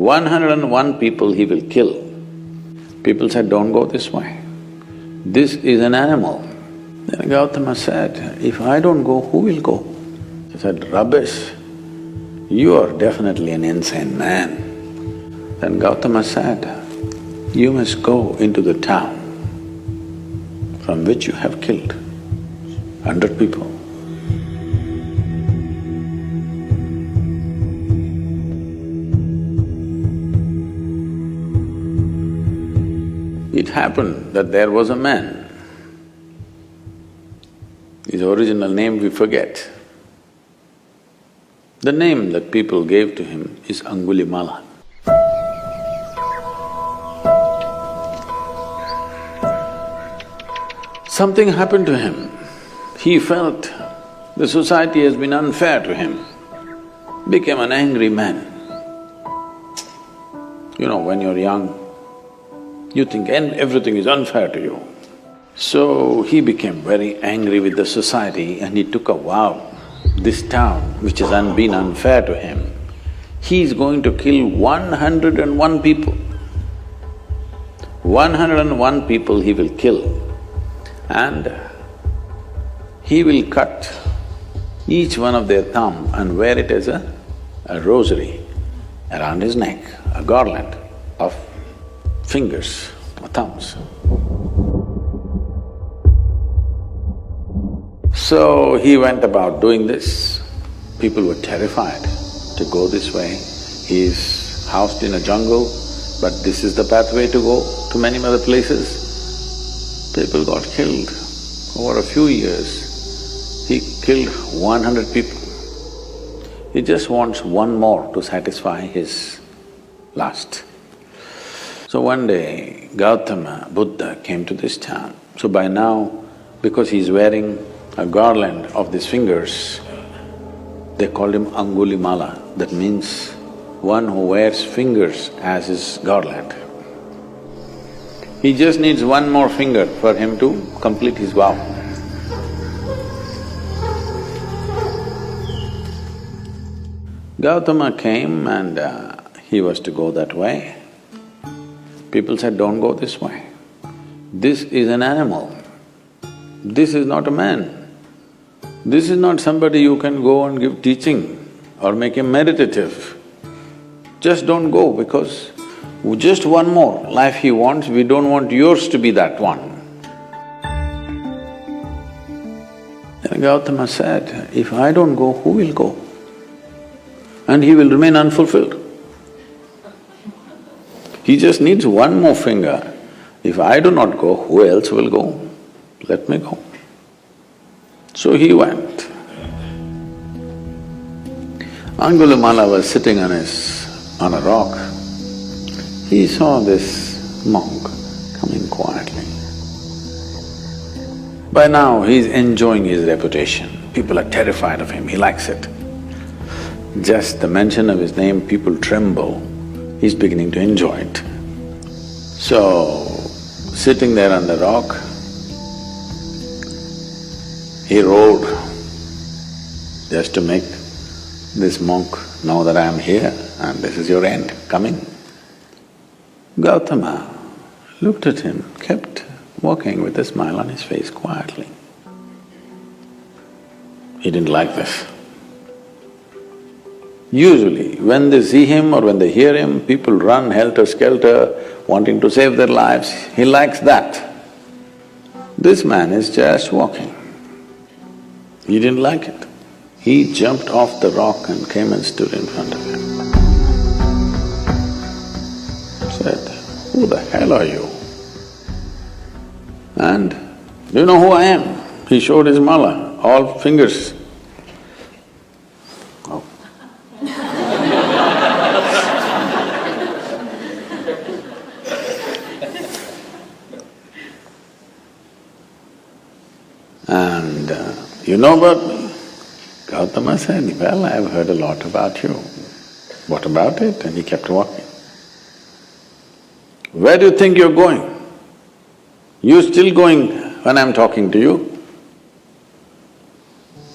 101 people he will kill. People said, don't go this way. This is an animal. Then Gautama said, if I don't go, who will go? He said, rubbish, you are definitely an insane man. Then Gautama said, you must go into the town from which you have killed 100 people. It happened that there was a man, his original name we forget. The name that people gave to him is Angulimala. Something happened to him. He felt the society has been unfair to him, became an angry man. You know, when you're young, you think everything is unfair to you. So he became very angry with the society and he took a vow, this town which has been unfair to him, he is going to kill 101 people. 101 people he will kill and he will cut each one of their thumb and wear it as a rosary around his neck, a garland of fingers or thumbs. So he went about doing this. People were terrified to go this way. He is housed in a jungle, but this is the pathway to go to many other places. People got killed. Over a few years, he killed 100 people. He just wants one more to satisfy his lust. So one day, Gautama Buddha came to this town. So by now, because he's wearing a garland of these fingers, they called him Angulimala. That means one who wears fingers as his garland. He just needs one more finger for him to complete his vow. Gautama came and he was to go that way. People said, don't go this way. This is an animal. This is not a man. This is not somebody you can go and give teaching or make him meditative. Just don't go because just one more life he wants, we don't want yours to be that one. Then Gautama said, if I don't go, who will go? And he will remain unfulfilled. He just needs one more finger. If I do not go, who else will go? Let me go. So he went. Angulimala was sitting on a rock. He saw this monk coming quietly. By now, he's enjoying his reputation. People are terrified of him, he likes it. Just the mention of his name, people tremble. He's beginning to enjoy it. So, sitting there on the rock, he roared just to make this monk know that I am here and this is your end coming. Gautama looked at him, kept walking with a smile on his face quietly. He didn't like this. Usually, when they see him or when they hear him, people run helter-skelter, wanting to save their lives. He likes that. This man is just walking. He didn't like it. He jumped off the rock and came and stood in front of him. Said, who the hell are you? And, do you know who I am? He showed his mala, all fingers. Oh. And, you know about me? Gautama said, well, I've heard a lot about you. What about it? And he kept walking. Where do you think you're going? You still going when I'm talking to you?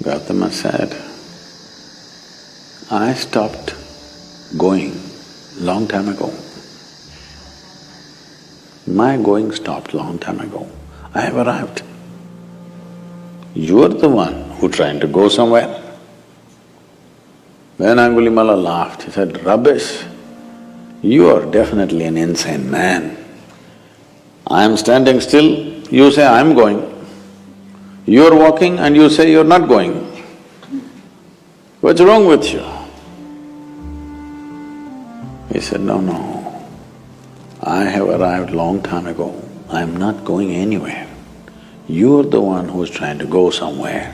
Gautama said, I stopped going long time ago. My going stopped long time ago. I have arrived. You're the one who trying to go somewhere. When Angulimala laughed, he said, "Rubbish, you are definitely an insane man. I am standing still, you say I'm going. You're walking and you say you're not going. What's wrong with you?" He said, "No, I have arrived long time ago. I'm not going anywhere. You're the one who's trying to go somewhere.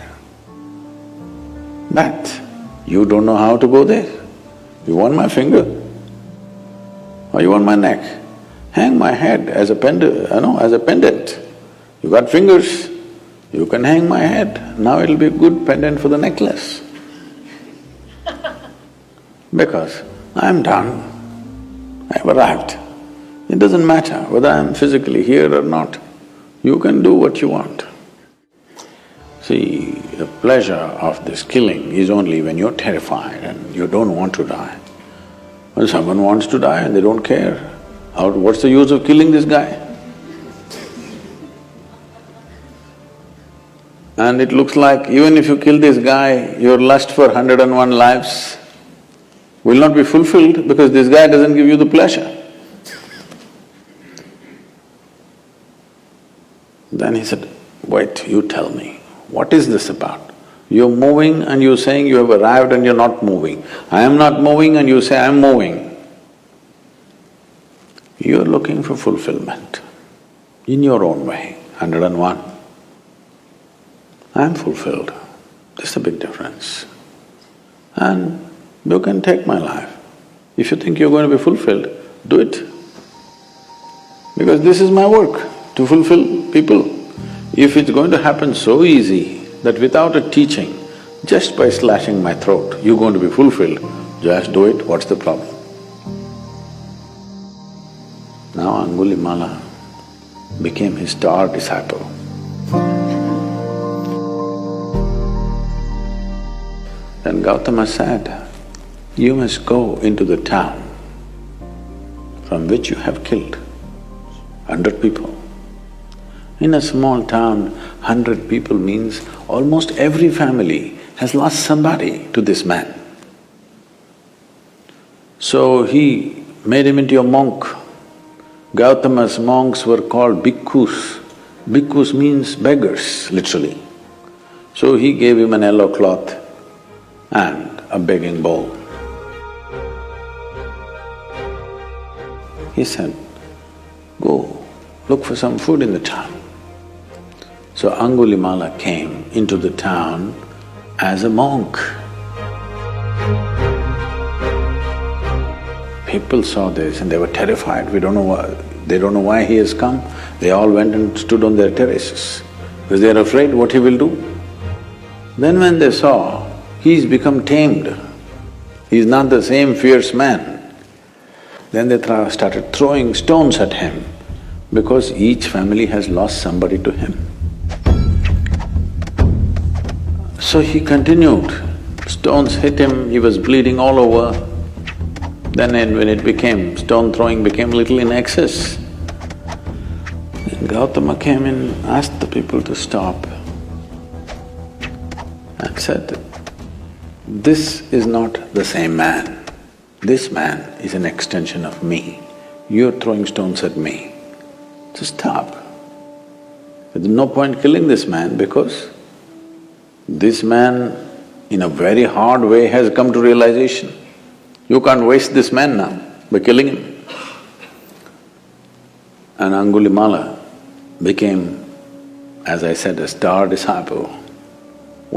But you don't know how to go there. You want my finger? Or you want my neck? Hang my head as a as a pendant. You got fingers, you can hang my head. Now it'll be a good pendant for the necklace." Because I'm done, I've arrived. It doesn't matter whether I'm physically here or not. You can do what you want. See, the pleasure of this killing is only when you're terrified and you don't want to die. When someone wants to die and they don't care, what's the use of killing this guy? And it looks like even if you kill this guy, your lust for 101 lives will not be fulfilled because this guy doesn't give you the pleasure. Then he said, "Wait, you tell me, what is this about? You're moving and you're saying you have arrived and you're not moving. I am not moving and you say I'm moving. You're looking for fulfillment in your own way, 101. I'm fulfilled, there's a big difference. And you can take my life. If you think you're going to be fulfilled, do it. Because this is my work, to fulfill people. If it's going to happen so easy that without a teaching, just by slashing my throat, you're going to be fulfilled, just do it, what's the problem?" Now Angulimala became his star disciple. Then Gautama said, "You must go into the town from which you have killed 100 people. In a small town, 100 people means almost every family has lost somebody to this man. So he made him into a monk. Gautama's monks were called bhikkhus. Bhikkhus means beggars, literally. So he gave him an yellow cloth and a begging bowl. He said, "Go, look for some food in the town." So Angulimala came into the town as a monk. People saw this and they were terrified, they don't know why he has come. They all went and stood on their terraces because they are afraid what he will do. Then when they saw he's become tamed, he's not the same fierce man, then they started throwing stones at him because each family has lost somebody to him. So he continued, stones hit him, he was bleeding all over. Then when it became… stone throwing became little in excess, then Gautama came in, asked the people to stop and said, "This is not the same man. This man is an extension of me. You're throwing stones at me. So stop. There's no point killing this man because this man in a very hard way has come to realization. You can't waste this man now by killing him." And Angulimala became, as I said, a star disciple,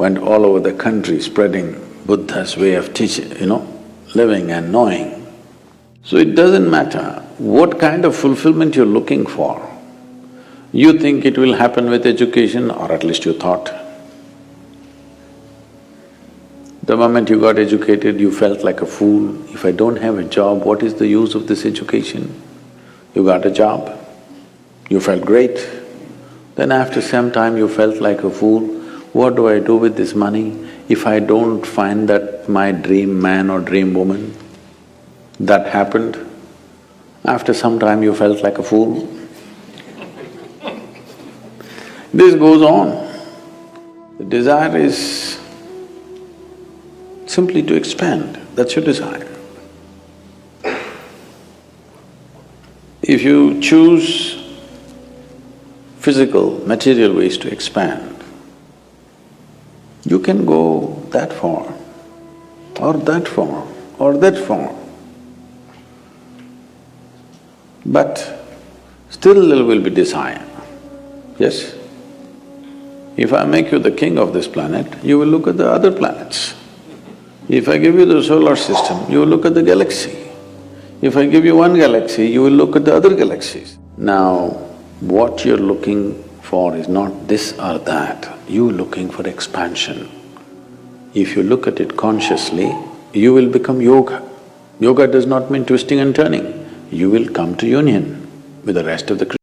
went all over the country spreading Buddha's way of teaching, living and knowing. So it doesn't matter what kind of fulfillment you're looking for. You think it will happen with education, or at least you thought. The moment you got educated, you felt like a fool. If I don't have a job, what is the use of this education? You got a job, you felt great. Then after some time you felt like a fool. What do I do with this money if I don't find that my dream man or dream woman? That happened. After some time you felt like a fool. This goes on. The desire is simply to expand, that's your desire. If you choose physical, material ways to expand, you can go that far, or that far, or that far. But still there will be desire, yes? If I make you the king of this planet, you will look at the other planets. If I give you the solar system, you will look at the galaxy. If I give you one galaxy, you will look at the other galaxies. Now, what you're looking for is not this or that, you're looking for expansion. If you look at it consciously, you will become yoga. Yoga does not mean twisting and turning. You will come to union with the rest of the